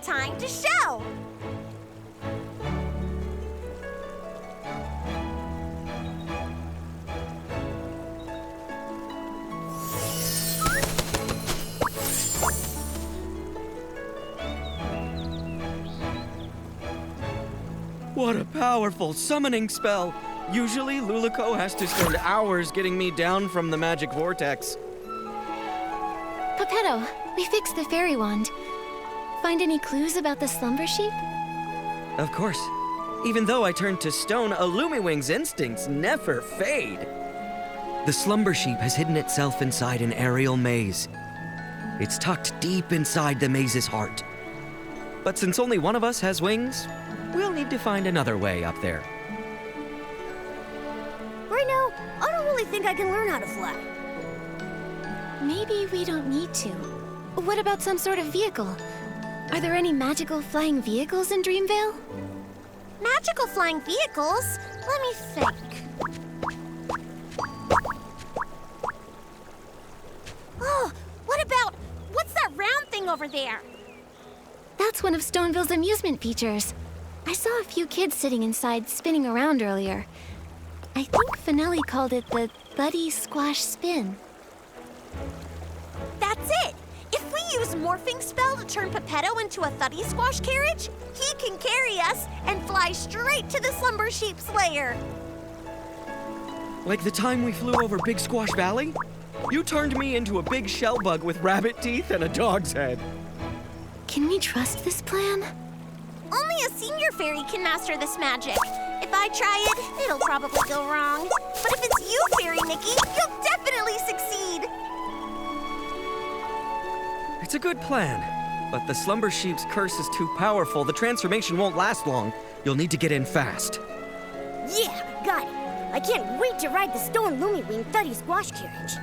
Time to show! What a powerful summoning spell! Usually, Lulico has to spend hours getting me down from the magic vortex. Geppetto, we fixed the fairy wand. Find any clues about the slumber sheep? Of course. Even though I turned to stone, Illumiwing's instincts never fade. The slumber sheep has hidden itself inside an aerial maze. It's tucked deep inside the maze's heart. But since only one of us has wings, we'll need to find another way up there. Right now, I don't really think I can learn how to fly. Maybe we don't need to. What about some sort of vehicle? Are there any magical flying vehicles in Dreamvale? Magical flying vehicles? Let me think. Oh, what's that round thing over there? That's one of Stoneville's amusement features. I saw a few kids sitting inside spinning around earlier. I think Finelli called it the Buddy Squash Spin. That's it! If we use Morphing Spell to turn Geppetto into a Thuddy Squash carriage, he can carry us and fly straight to the Slumber Sheep's lair. Like the time we flew over Big Squash Valley? You turned me into a big shell bug with rabbit teeth and a dog's head. Can we trust this plan? Only a senior fairy can master this magic. If I try it, it'll probably go wrong. But if it's you, Fairy Nikki, you'll definitely succeed! It's a good plan, but the Slumber Sheep's curse is too powerful. The transformation won't last long. You'll need to get in fast. Yeah, got it. I can't wait to ride the Stone Lumiwing Thuddy Squash carriage.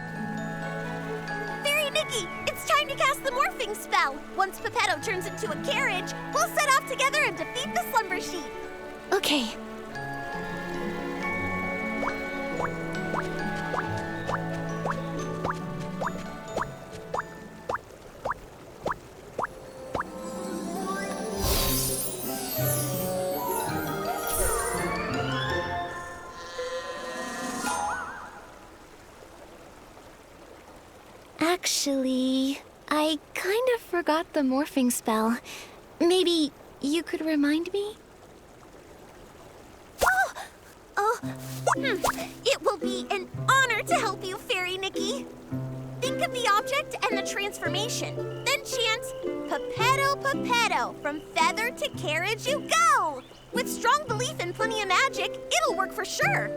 Fairy Nikki, it's time to cast the Morphing Spell. Once Geppetto turns into a carriage, we'll set off together and defeat the Slumber Sheep. Okay. Actually, I kind of forgot the morphing spell. Maybe you could remind me? It will be an honor to help you, Fairy Nikki. Think of the object and the transformation. Then chant, Geppetto, Geppetto, from feather to carriage you go! With strong belief and plenty of magic, it'll work for sure.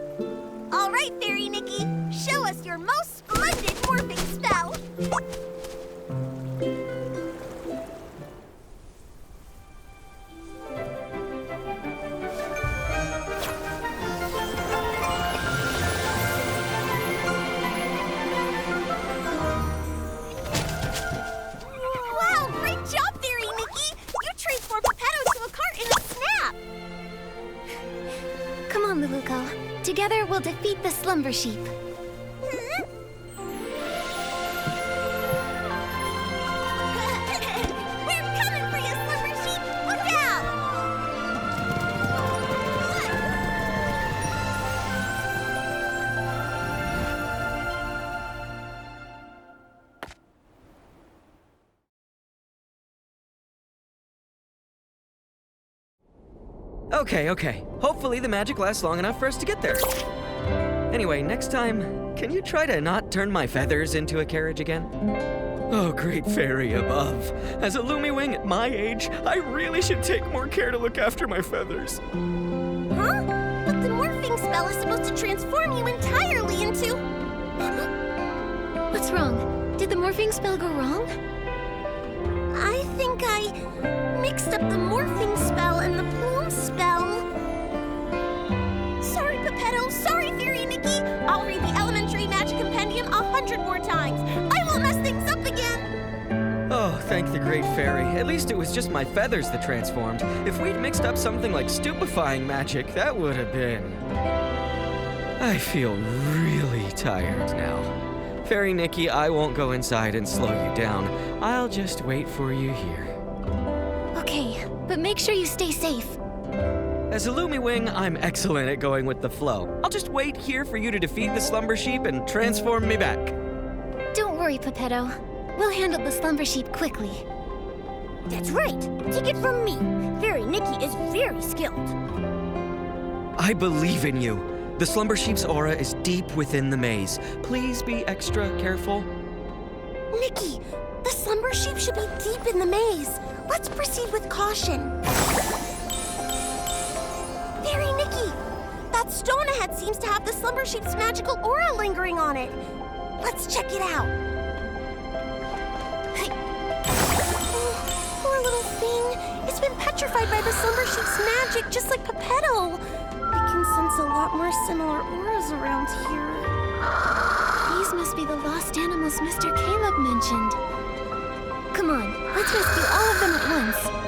All right, Fairy Nikki, show us your most splendid morphing spell. Wow, great job, Fairy Nikki! You transformed Geppetto to a cart in a snap! Come on, Luluko. Together, we'll defeat the Slumber Sheep. We're coming for you, Slumber Sheep! Look out! Okay. Hopefully the magic lasts long enough for us to get there. Anyway, next time, can you try to not turn my feathers into a carriage again? Oh, great fairy above. As a Lumiwing at my age, I really should take more care to look after my feathers. Huh? But the morphing spell is supposed to transform you entirely into... What's wrong? Did the morphing spell go wrong? I think I mixed up the morphing spell and the plume spell. Sorry, Geppetto. Sorry, Fairy Nikki. I'll read the Elementary Magic Compendium 100 more times. I won't mess things up again. Oh, thank the great fairy. At least it was just my feathers that transformed. If we'd mixed up something like stupefying magic, that would have been... I feel really tired now. Fairy Nikki, I won't go inside and slow you down. I'll just wait for you here. Okay. but make sure you stay safe. As a Lumiwing, I'm excellent at going with the flow. I'll just wait here for you to defeat the Slumber Sheep and transform me back. Don't worry, Pepetto. We'll handle the Slumber Sheep quickly. That's right. Take it from me. Fairy Nikki is very skilled. I believe in you. The Slumber Sheep's aura is deep within the maze. Please be extra careful. Nikki, the Slumber Sheep should be deep in the maze. Let's proceed with caution. Fairy Nikki, that stone ahead seems to have the Slumber Sheep's magical aura lingering on it. Let's check it out. Oh, poor little thing. It's been petrified by the Slumber Sheep's magic, just like Pepetto. I can sense a lot more similar auras around here. These must be the lost animals Mr. Caleb mentioned. Come on, let's rescue all of them at once.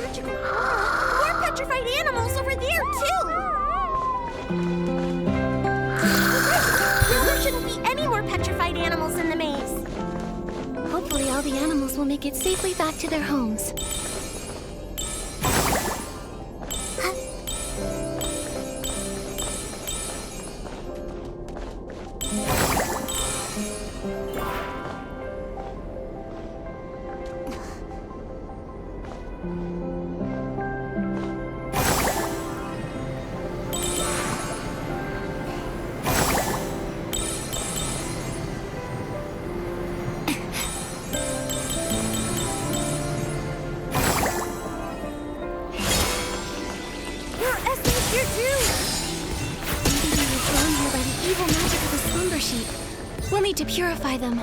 Magical aura? More petrified animals over there, too! Now there shouldn't be any more petrified animals in the maze. Hopefully all the animals will make it safely back to their homes. We'll need to purify them.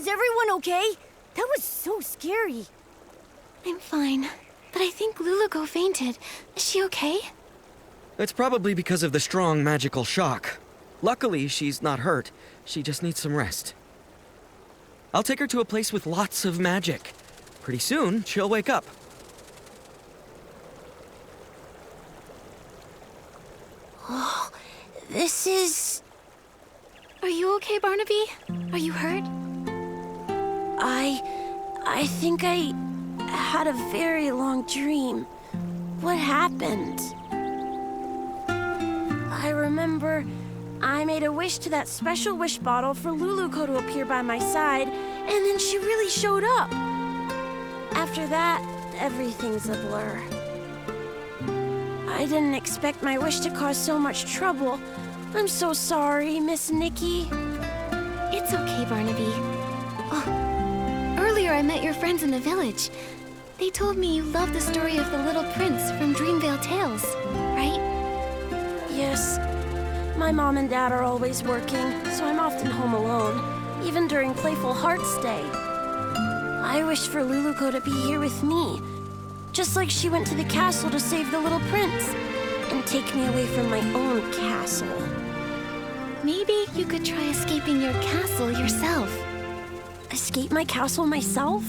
everyone okay? That was so scary. I'm fine, but I think Luluko fainted. Is she okay? It's probably because of the strong magical shock. Luckily, she's not hurt. She just needs some rest. I'll take her to a place with lots of magic. Pretty soon, she'll wake up. Oh, this is... Are you okay, Barnaby? Are you hurt? I think I had a very long dream. What happened? I remember I made a wish to that special wish bottle for Luluko to appear by my side, and then she really showed up. After that, everything's a blur. I didn't expect my wish to cause so much trouble. I'm so sorry, Miss Nikki. It's okay, Barnaby. Oh, earlier I met your friends in the village. They told me you love the story of the little prince from Dreamvale Tales, right? Yes. My mom and dad are always working, so I'm often home alone, even during Playful Hearts Day. I wish for Luluko to be here with me, just like she went to the castle to save the little prince and take me away from my own castle. Maybe you could try escaping your castle yourself. Escape my castle myself?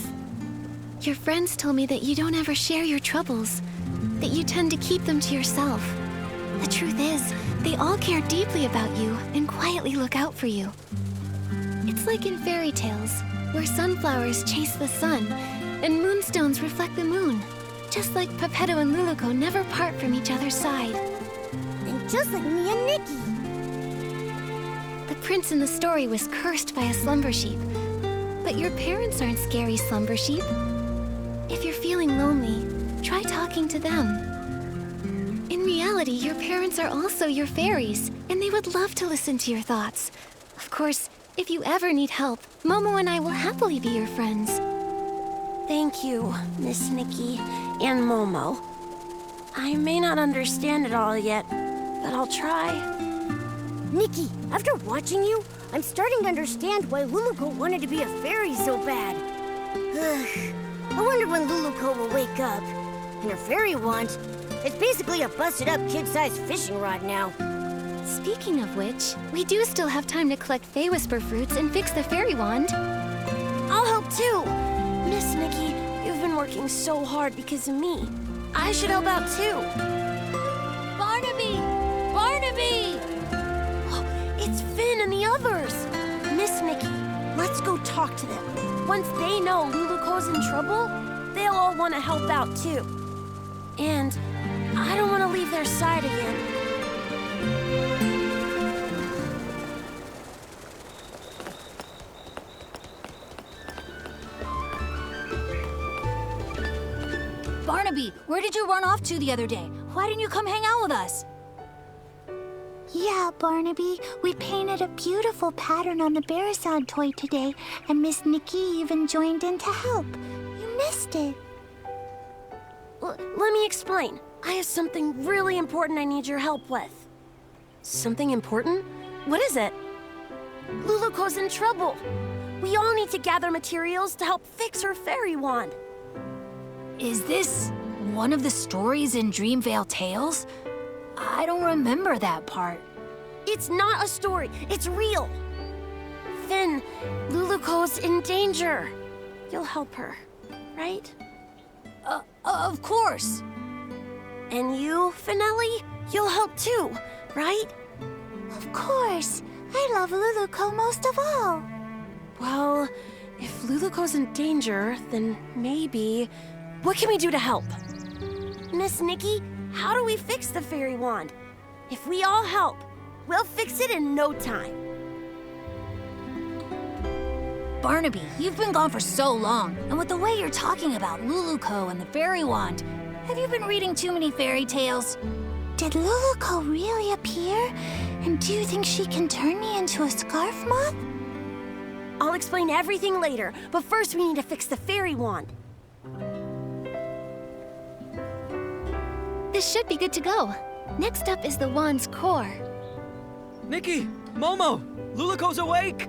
Your friends told me that you don't ever share your troubles, that you tend to keep them to yourself. The truth is, they all care deeply about you and quietly look out for you. It's like in fairy tales, where sunflowers chase the sun and moonstones reflect the moon. Just like Pepetto and Luluko never part from each other's side. And just like me and Nikki. The prince in the story was cursed by a slumber sheep. But your parents aren't scary slumber sheep. If you're feeling lonely, try talking to them. In reality, your parents are also your fairies, and they would love to listen to your thoughts. Of course, if you ever need help, Momo and I will happily be your friends. Thank you, Miss Nikki and Momo. I may not understand it all yet, but I'll try. Nikki, after watching you, I'm starting to understand why Luluko wanted to be a fairy so bad. Ugh. I wonder when Luluko will wake up. And her fairy wand, it's basically a busted-up kid-sized fishing rod now. Speaking of which, we do still have time to collect Fey Whisper fruits and fix the fairy wand. I'll help too. Miss Nikki, you've been working so hard because of me. I should help out too. Barnaby! Barnaby! Oh, it's Finn and the others. Miss Nikki, let's go talk to them. Once they know Luluko's in trouble, they'll all want to help out too. And I don't want to leave their side again. Barnaby, where did you run off to the other day? Why didn't you come hang out with us? Yeah, Barnaby, we painted a beautiful pattern on the Barisad toy today, and Miss Nikki even joined in to help. You missed it. Let me explain. I have something really important I need your help with. Something important? What is it? Luluko's in trouble. We all need to gather materials to help fix her fairy wand. Is this one of the stories in Dreamvale Tales? I don't remember that part. It's not a story. It's real. Finn, Luluko's in danger. You'll help her, right? Of course. And you, Finelli, you'll help too, right? Of course. I love Luluko most of all. Well, if Luluko's in danger, then maybe... What can we do to help? Miss Nikki, how do we fix the fairy wand? If we all help, we'll fix it in no time. Barnaby, you've been gone for so long, and with the way you're talking about Luluko and the fairy wand, have you been reading too many fairy tales? Did Luluko really appear? And do you think she can turn me into a scarf moth? I'll explain everything later, but first we need to fix the fairy wand. This should be good to go. Next up is the wand's core. Nikki! Momo! Luluko's awake!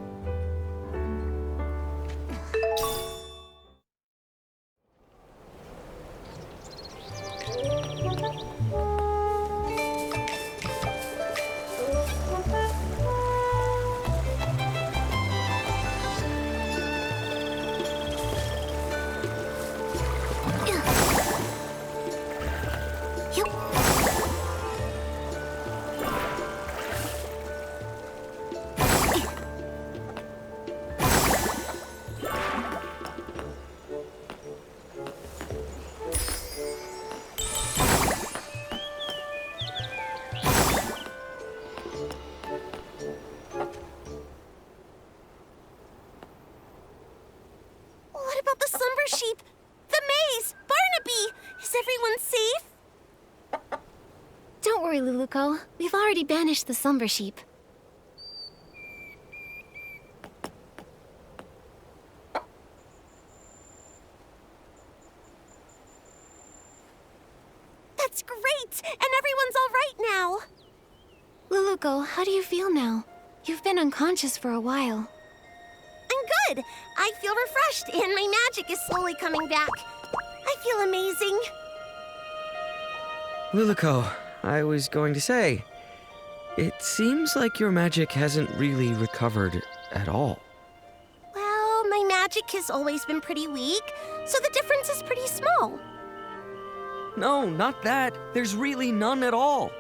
Luluko. We've already banished the slumber sheep. That's great! And everyone's all right now! Luluko, how do you feel now? You've been unconscious for a while. I'm good! I feel refreshed, and my magic is slowly coming back. I feel amazing. Luluko, I was going to say, it seems like your magic hasn't really recovered at all. Well, my magic has always been pretty weak, so the difference is pretty small. No, not that. There's really none at all.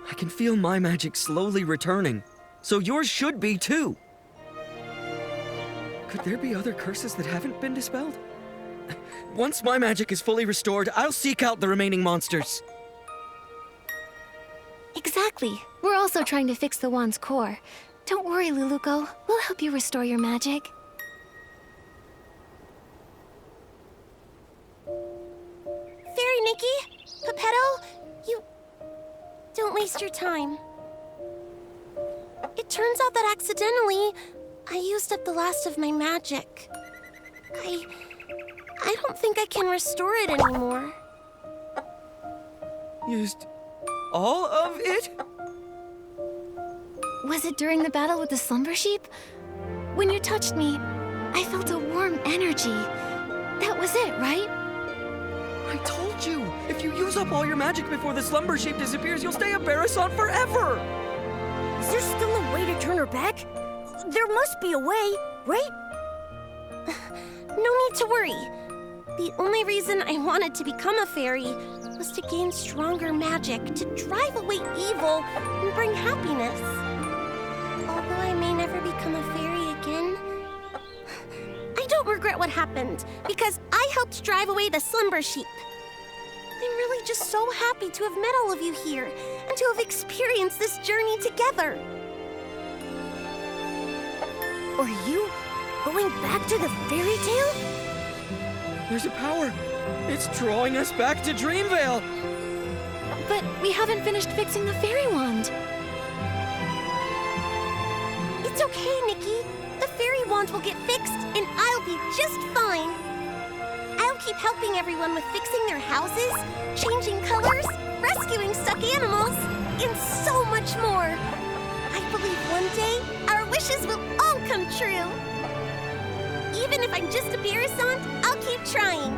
I can feel my magic slowly returning, so yours should be too. Could there be other curses that haven't been dispelled? Once my magic is fully restored, I'll seek out the remaining monsters. Exactly. We're also trying to fix the wand's core. Don't worry, Luluko. We'll help you restore your magic. Fairy Nikki, Pepetto, you... Don't waste your time. It turns out that accidentally, I used up the last of my magic. I don't think I can restore it anymore. Used all of it? Was it during the battle with the slumber sheep? When you touched me, I felt a warm energy. That was it, right? I told you, if you use up all your magic before the slumber sheep disappears, you'll stay a Barasant forever! Is there still a way to turn her back? There must be a way, right? No need to worry. The only reason I wanted to become a fairy was to gain stronger magic, to drive away evil and bring happiness. Although I may never become a fairy again, I don't regret what happened, because I helped drive away the slumber sheep. I'm really just so happy to have met all of you here, and to have experienced this journey together. Are you going back to the fairy tale? There's a power. It's drawing us back to Dreamvale. But we haven't finished fixing the fairy wand. It's okay, Nikki. The fairy wand will get fixed, and I'll be just fine. I'll keep helping everyone with fixing their houses, changing colors, rescuing stuck animals, and so much more. I believe one day our wishes will all come true. Even if I'm just a Barasant, I'll keep trying.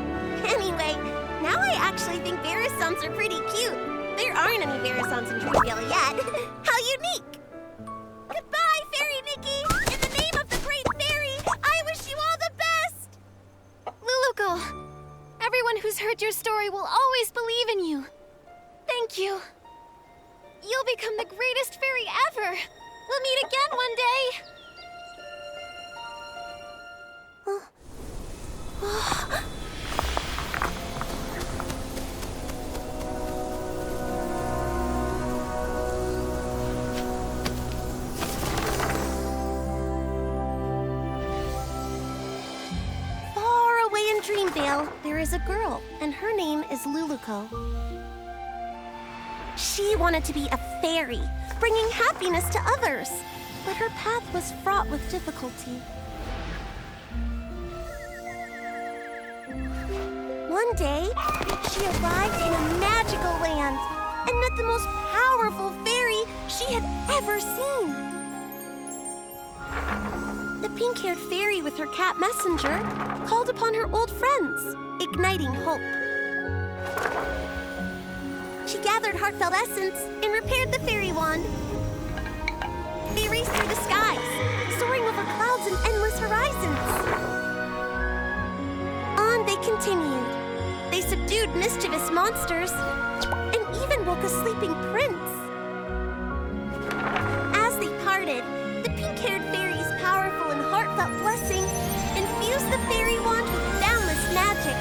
Anyway, now I actually think Barasants are pretty cute. There aren't any Barasants in Dreamvale yet. How unique! Goodbye, Fairy Nikki! In the name of the Great Fairy, I wish you all the best! Luluko, everyone who's heard your story will always believe in you. Thank you. You'll become the greatest fairy ever. We'll meet again one day. Far away in Dreamvale, there is a girl, and her name is Luluko. She wanted to be a fairy, bringing happiness to others, but her path was fraught with difficulty. One day, she arrived in a magical land and met the most powerful fairy she had ever seen. The pink-haired fairy with her cat messenger called upon her old friends, igniting hope. She gathered heartfelt essence and repaired the fairy wand. They raced through the skies, soaring over clouds and endless horizons. On they continued. They subdued mischievous monsters and even woke a sleeping prince. As they parted, the pink-haired fairy's powerful and heartfelt blessing infused the fairy wand with boundless magic.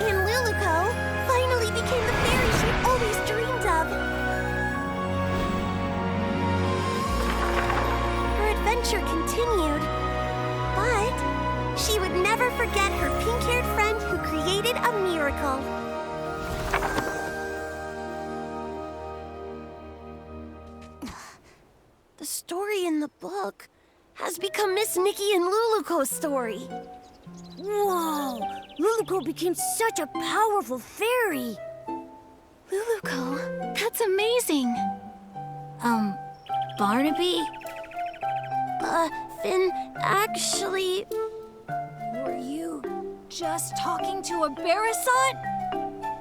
And Luluko finally became the fairy she always dreamed of. Her adventure continued, but she would never forget her pink-haired friend who created a miracle. The story in the book has become Miss Nikki and Luluco's story. Whoa! Luluco became such a powerful fairy! Luluco, that's amazing. Barnaby? Finn, actually... Were you just talking to a Barasant?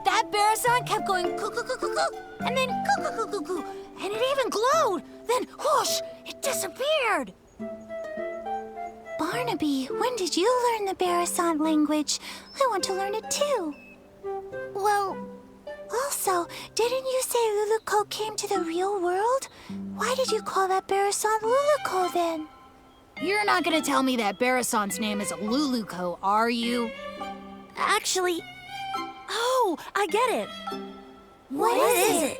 That Barasant kept going coo-coo-coo-coo-coo, and then coo-coo-coo-coo-coo, and it even glowed. Then whoosh, it disappeared. Barnaby, when did you learn the Barasant language? I want to learn it too. Well, Also, didn't you say Luluco came to the real world? Why did you call that Barasant Luluco then? You're not gonna tell me that Barasant's name is Luluco, are you? actually... Oh, I get it. What is it?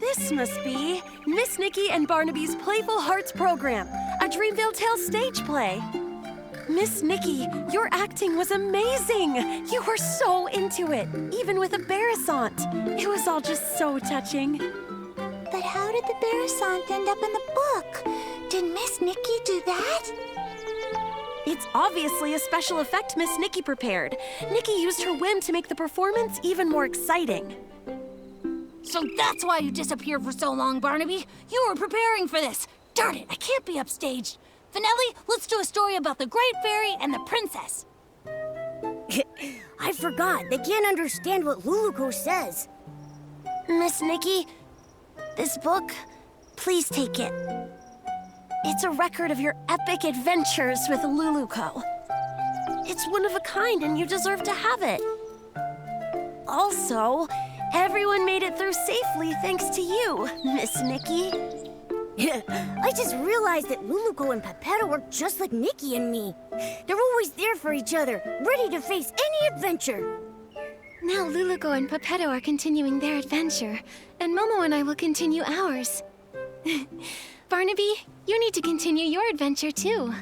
This must be Miss Nikki and Barnaby's Playful Hearts program, a Dreamvale Tales stage play. Miss Nikki, your acting was amazing. You were so into it, even with a Barasant. It was all just so touching. But how did the Barasant end up in the book? Did Miss Nikki do that? It's obviously a special effect Miss Nikki prepared. Nikki used her whim to make the performance even more exciting. So that's why you disappeared for so long, Barnaby. You were preparing for this. Darn it, I can't be upstaged. Finelli, let's do a story about the Great Fairy and the Princess. I forgot. They can't understand what Luluco says. Miss Nikki, this book, please take it. It's a record of your epic adventures with Luluco. It's one of a kind and you deserve to have it. Also, everyone made it through safely thanks to you, Miss Nikki. I just realized that Luluco and Pepetto are just like Nikki and me. They're always there for each other, ready to face any adventure. Now Luluco and Pepetto are continuing their adventure, and Momo and I will continue ours. Barnaby, you need to continue your adventure too.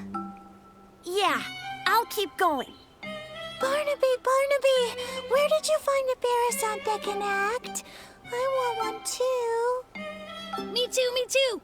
Yeah, I'll keep going. Barnaby, where did you find a Barasant that can act? I want one too. Me too, me too.